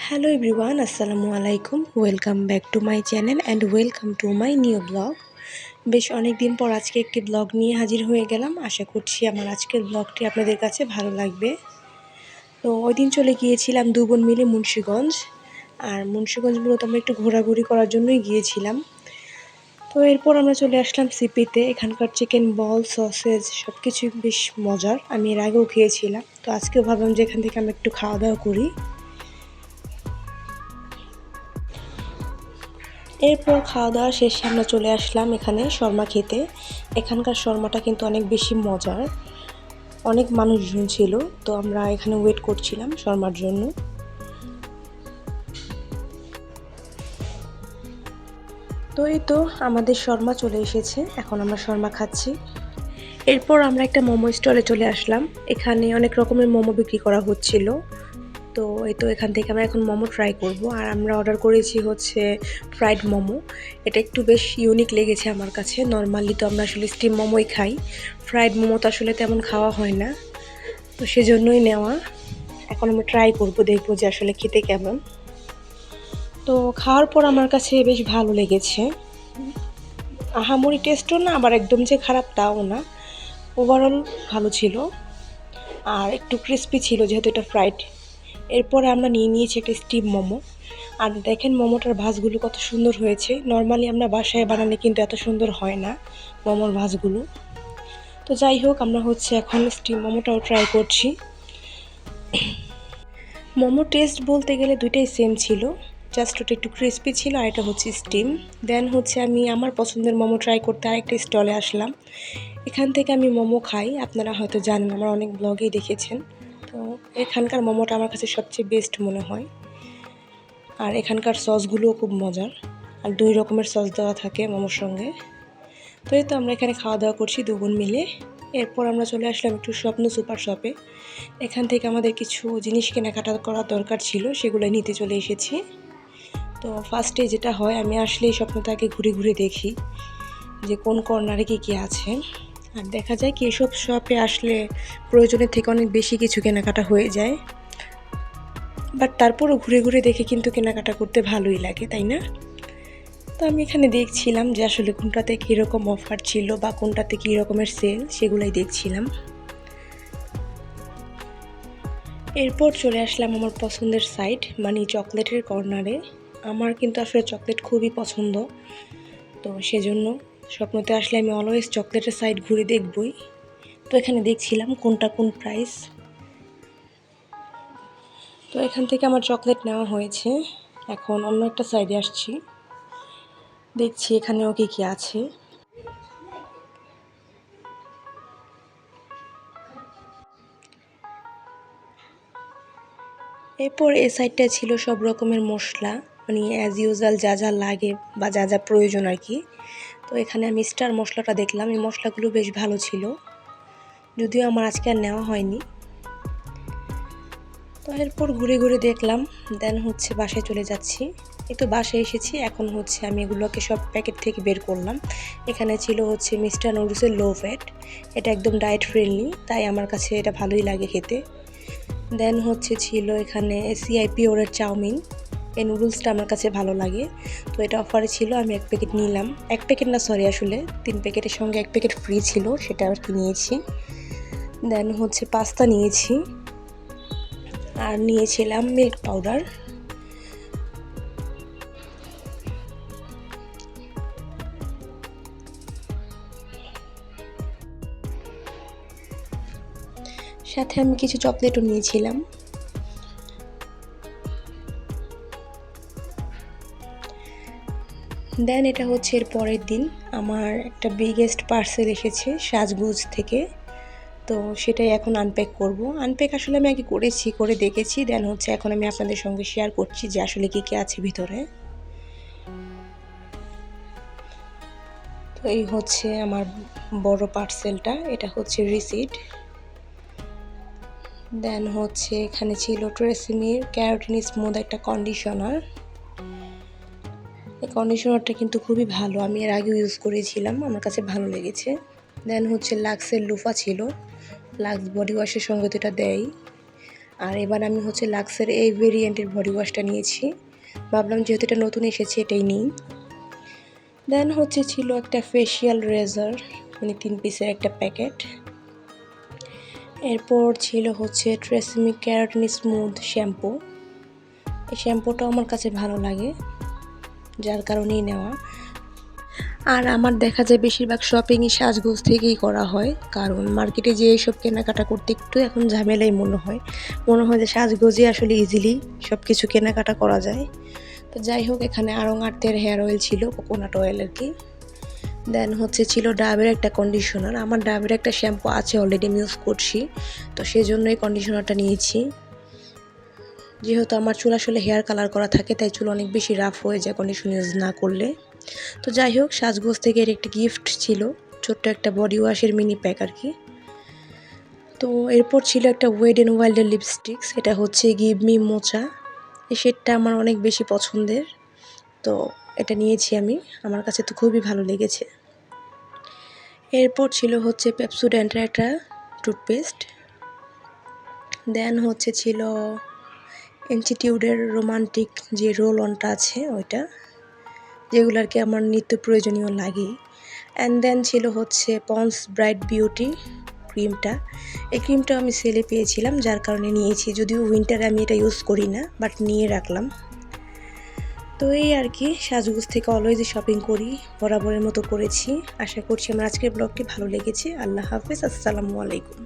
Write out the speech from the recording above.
Hello everyone, আসসালামু আলাইকুম। Welcome back to my channel and welcome to my new blog. বেশ অনেক দিন পর আজকে একটি ব্লগ নিয়ে হাজির হয়ে গেলাম। আশা করছি আমার আজকের ব্লগটি আপনাদের কাছে ভালো লাগবে। তো ওই দিন চলে গিয়েছিলাম দু বোন মিলে মুন্সিগঞ্জ। আর মুন্সিগঞ্জ মূলত আমরা একটু ঘোরাঘুরি করার জন্যই গিয়েছিলাম। তো এরপর আমরা চলে আসলাম সিপিতে। এখানকার চিকেন বল, সসেজ সব কিছুই বেশ মজার। আমি এর আগেও খেয়েছিলাম, তো আজকেও ভাবলাম যে এখান থেকে আমরা একটু খাওয়া দাওয়া করি। এরপর খাওয়া দাওয়া শেষে আমরা চলে আসলাম এখানে শর্মা খেতে। এখানকার শর্মাটা কিন্তু অনেক বেশি মজার। অনেক মানুষজন ছিল, তো আমরা এখানে ওয়েট করছিলাম শর্মার জন্য। তো এই তো আমাদের শর্মা চলে এসেছে, এখন আমরা শর্মা খাচ্ছি। এরপর আমরা একটা মোমো স্টলে চলে আসলাম। এখানে অনেক রকমের মোমো বিক্রি করা হচ্ছিল। তো এই তো এখান থেকে আমরা এখন মোমো ট্রাই করব। আর আমরা অর্ডার করেছি হচ্ছে ফ্রাইড মোমো। এটা একটু বেশ ইউনিক লেগেছে আমার কাছে। নর্মালি তো আমরা আসলে স্টিম মোমোই খাই, ফ্রাইড মোমো তো আসলে তেমন খাওয়া হয় না, তো সেজন্যই নেওয়া। এখন আমরা ট্রাই করব, দেখবো যে আসলে খেতে কেমন। তো খাওয়ার পর আমার কাছে বেশ ভালো লেগেছে। আহামরি টেস্টও না, আবার একদম যে খারাপ তাও না, ওভারঅল ভালো ছিল। আর একটু ক্রিস্পি ছিল যেহেতু এটা ফ্রাইড। এরপরে আমরা নিয়ে নিয়েছি একটা স্টিম মোমো। আর দেখেন মোমোটার ভাঁজগুলো কত সুন্দর হয়েছে। নর্মালি আমরা বাসায় বানালে কিন্তু এত সুন্দর হয় না মোমোর ভাঁজগুলো। তো যাই হোক, আমরা হচ্ছে এখন স্টিম মোমোটাও ট্রাই করছি। মোমো টেস্ট বলতে গেলে দুইটাই সেম ছিল, জাস্ট ওটা একটু ক্রিস্পি ছিল আর এটা হচ্ছে স্টিম। দেন হচ্ছে আমি আমার পছন্দের মোমো ট্রাই করতে আরেকটা স্টলে আসলাম। এখান থেকে আমি মোমো খাই, আপনারা হয়তো জানেন, আমার অনেক ব্লগেই দেখেছেন। তো এখানকার মোমোটা আমার কাছে সবচেয়ে বেস্ট মনে হয়। আর এখানকার সসগুলোও খুব মজার। আর 2 রকমের সস দেওয়া থাকে মোমোর সঙ্গে। তো এই তো আমরা এখানে খাওয়া দাওয়া করছি দু বোন মিলে। এরপর আমরা চলে আসলাম একটু স্বপ্ন সুপার শপে। এখান থেকে আমাদের কিছু জিনিস কেনাকাটা করার দরকার ছিল, সেগুলো নিতে চলে এসেছি। তো ফার্স্টে যেটা হয়, আমি আসলেই স্বপ্নটাকে ঘুরে ঘুরে দেখি যে কোন কর্নারে কী আছে। আর দেখা যায় কি এসব শপে আসলে প্রয়োজনের থেকে অনেক বেশি কিছু কেনাকাটা হয়ে যায়। বাট তারপরও ঘুরে ঘুরে দেখে কিন্তু কেনাকাটা করতে ভালোই লাগে, তাই না? তো আমি এখানে দেখছিলাম যে আসলে কোনটাতে কীরকম অফার ছিল বা কোনটাতে কী রকমের সেল, সেগুলাই দেখছিলাম। এরপর চলে আসলাম আমার পছন্দের সাইড, মানে চকলেটের কর্নারে। আমার কিন্তু আসলে চকলেট খুবই পছন্দ, তো সেজন্য স্বপ্নতে আসলে আমি অলওয়েজ চকলেটের সাইড ঘুরে দেখবই। তো এখানে দেখছিলাম কোনটা কোন প্রাইস। তো এখান থেকে আমার চকলেট নেওয়া হয়েছে। এখন অন্য একটা সাইডে আসছি, দেখছি এখানেও কী আছে। এরপর এই সাইডটা ছিল সব রকমের মশলা, মানে অ্যাজ ইউজুয়াল যা যা লাগে বা যা যা প্রয়োজন আর কি। তো এখানে আমি স্টার মশলাটা দেখলাম, এই মশলাগুলো বেশ ভালো ছিল, যদিও আমার আজকে আর নেওয়া হয়নি। তো এরপর ঘুরে ঘুরে দেখলাম, দেন হচ্ছে বাসায় চলে যাচ্ছি। এই তো বাসায় এসেছি, এখন হচ্ছে আমি এগুলোকে সব প্যাকেট থেকে বের করলাম। এখানে ছিল হচ্ছে মিস্টার নুডলসের লো ফ্যাট, এটা একদম ডায়েট ফ্রেন্ডলি, তাই আমার কাছে এটা ভালোই লাগে খেতে। দেন হচ্ছে ছিল এখানে সিআইপি ওরের চাউমিন, এই নুডলসটা আমার কাছে ভালো লাগে, তো এটা অফারে ছিল, আমি 1 প্যাকেট নিলাম। 1 প্যাকেট না, সরি, আসলে 3 প্যাকেটের সঙ্গে 1 প্যাকেট ফ্রি ছিল, সেটা আর কি নিয়েছি। দেন হচ্ছে পাস্তা নিয়েছি, আর নিয়েছিলাম মিল্ক পাউডার। সাথে আমি কিছু চকলেটও নিয়েছিলাম। দেন এটা হচ্ছে এর পরের দিন আমার একটা বিগেস্ট পার্সেল এসেছে সাজগুজ থেকে, তো সেটাই এখন আনপ্যাক করব। আনপ্যাক আসলে আমি আগে করেছি, করে দেখেছি, দেন হচ্ছে এখন আমি আপনাদের সঙ্গে শেয়ার করছি যে আসলে কী আছে ভিতরে। তো এই হচ্ছে আমার বড় পার্সেলটা, এটা হচ্ছে রিসিট। দেন হচ্ছে এখানে ছিল ট্রেসিমির ক্যারাটিন স্মুথ একটা কন্ডিশনার। এই কন্ডিশনারটা কিন্তু খুবই ভালো, আমি এর আগে ইউজ করেছিলাম, আমার কাছে ভালো লেগেছে। দেন হচ্ছে লাক্সের লুফা ছিল, লাক্স বডি ওয়াশের সঙ্গে তো এটা দেয়। আর এবার আমি হচ্ছে লাক্সের এই ভেরিয়েন্টের বডি ওয়াশটা নিয়েছি, ভাবলাম যেহেতু এটা নতুন এসেছে এটাই নিই। দেন হচ্ছে ছিল একটা ফেশিয়াল রেজার, মানে 3 পিসের একটা প্যাকেট। এরপর ছিল হচ্ছে ট্রেসমি কেরাটিন স্মুথ শ্যাম্পু। এই শ্যাম্পুটা আমার কাছে ভালো লাগে, যার কারণেই নেওয়া। আর আমার দেখা যায় বেশিরভাগ শপিংই সাজগোজ থেকেই করা হয়, কারণ মার্কেটে যেয়ে এইসব কেনাকাটা করতে একটু এখন ঝামেলাই মনে হয় যে সাজগোজই আসলে ইজিলি সব কিছু কেনাকাটা করা যায়। তো যাই হোক, এখানে আড়ং আর্তের হেয়ার অয়েল ছিল, কোকোনাট অয়েল আর কি। দেন হচ্ছে ছিল ডাবের একটা কন্ডিশনার। আমার ডাবের একটা শ্যাম্পু আছে অলরেডি, আমি ইউজ করছি, তো সেই জন্য এই কন্ডিশনারটা নিয়েছি। যেহেতু আমার চুল আসলে হেয়ার কালার করা থাকে, তাই চুল অনেক বেশি রাফ হয়ে যায় কন্ডিশন ইউজ না করলে। তো যাই হোক, সাজগোজ থেকে এর একটা গিফট ছিল, ছোট্ট একটা বডি ওয়াশের মিনি প্যাক আর কি। তো এরপর ছিল একটা ওয়েড অ্যান্ড ওয়াইল্ডের লিপস্টিক্স, এটা হচ্ছে গিভ মি মোচা। এই শেডটা আমার অনেক বেশি পছন্দের, তো এটা নিয়েছি আমি, আমার কাছে তো খুবই ভালো লেগেছে। এরপর ছিল হচ্ছে পেপসোডেন্টের একটা টুথপেস্ট। দেন হচ্ছে ছিল ইনস্টিটিউটের রোমান্টিক যে রোল অনটা আছে ওইটা, যেগুলো আর কি আমার নিত্য প্রয়োজনীয় লাগে। অ্যান্ড দেন ছিল হচ্ছে পন্স ব্রাইট বিউটি ক্রিমটা। এই ক্রিমটা আমি সেলে পেয়েছিলাম, যার কারণে নিয়েছি, যদিও উইন্টারে আমি এটা ইউজ করি না, বাট নিয়ে রাখলাম। তো এই আর কি, সাজগোজ থেকে অলওয়েজই শপিং করি, বরাবরের মতো করেছি। আশা করছি আমার আজকের ব্লগটি ভালো লেগেছে। আল্লাহ হাফেজ, আসসালামু আলাইকুম।